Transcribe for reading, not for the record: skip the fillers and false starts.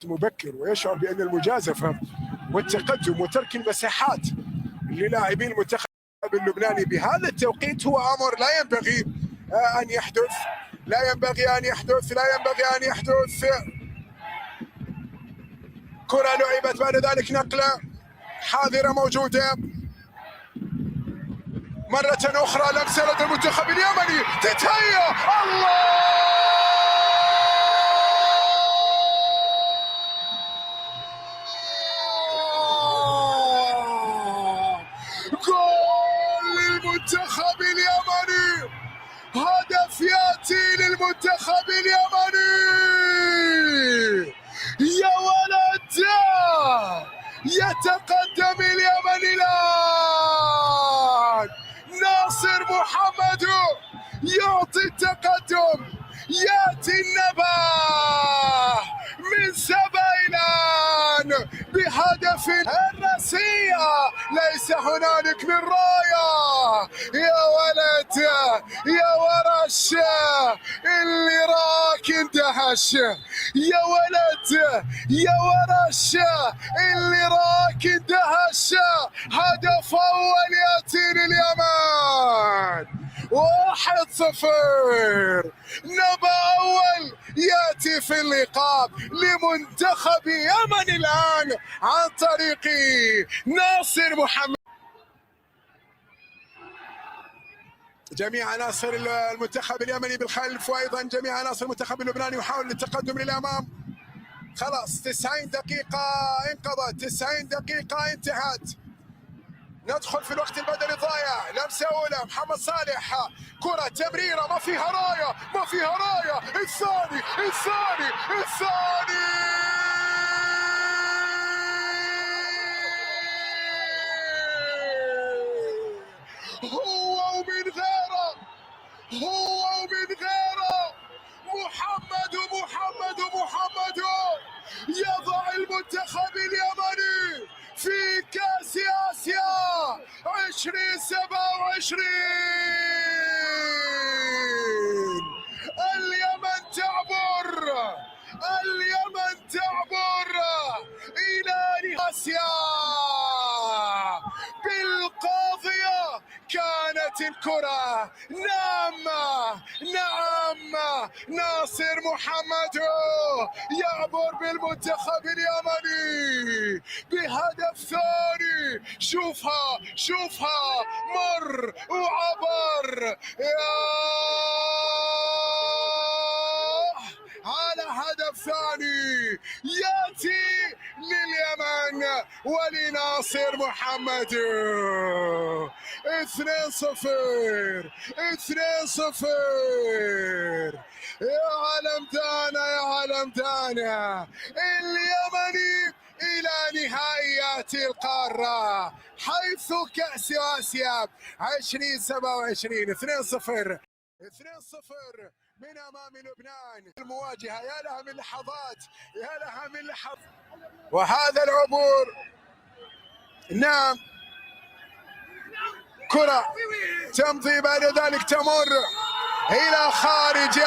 مبكر ويشعر بأن المجازفة والتقدم وترك المساحات للاعبي المنتخب اللبناني بهذا التوقيت هو أمر لا ينبغي أن يحدث، لا ينبغي أن يحدث، لا ينبغي أن يحدث. كرة لعبت بعد ذلك، نقلة حاضرة موجودة مرة أخرى، لمسة لدى المنتخب اليمني، تتهيأ الله! جول للمنتخب اليمني، هدف يأتي للمنتخب اليمني. يا ولد، يتقدم اليمن الآن. ناصر محمد يعطي التقدم، يأتي النباح من سبيلان بهدف الراسية، ليس هنالك من راية. يا ولد، يا ورش اللي راك اندهش، يا ولد يا ورش اللي راك اندهش. هدف أول يأتي لليمن، 1-0. نبأ أول يأتي في اللقاء لمنتخب يمن الآن عن طريق ناصر محمد. جميع عناصر المنتخب اليمني بالخلف، وايضا جميع عناصر المنتخب اللبناني يحاول التقدم للامام. خلاص 90 دقيقة انقضت، 90 دقيقة انتهت. ندخل في الوقت البدني الضايع. لمسة أولى محمد صالح، كرة تمريرة ما فيها راية، ما فيها راية. الثاني الثاني الثاني، هو ومن غيره، هو ومن غيره. محمد يضع المنتخب اليمني في كأس آسيا 2027. اليمن تعبر إلى آسيا بالقاضية. كانت الكرة، نعم ناصر محمد يعبر بالمنتخب اليمني بهدف ثاني. شوفها مر وعبر على هدف ثاني يأتي لليمن ولناصر محمد. 2-0. يا علم دانا اليمني إلى نهائيات القارة حيث كأس آسيا 2027. 2-0 من أمام لبنان. المواجهة يا لها من لحظات، وهذا العبور، نعم كرة تمضي بعد ذلك تمر إلى خارج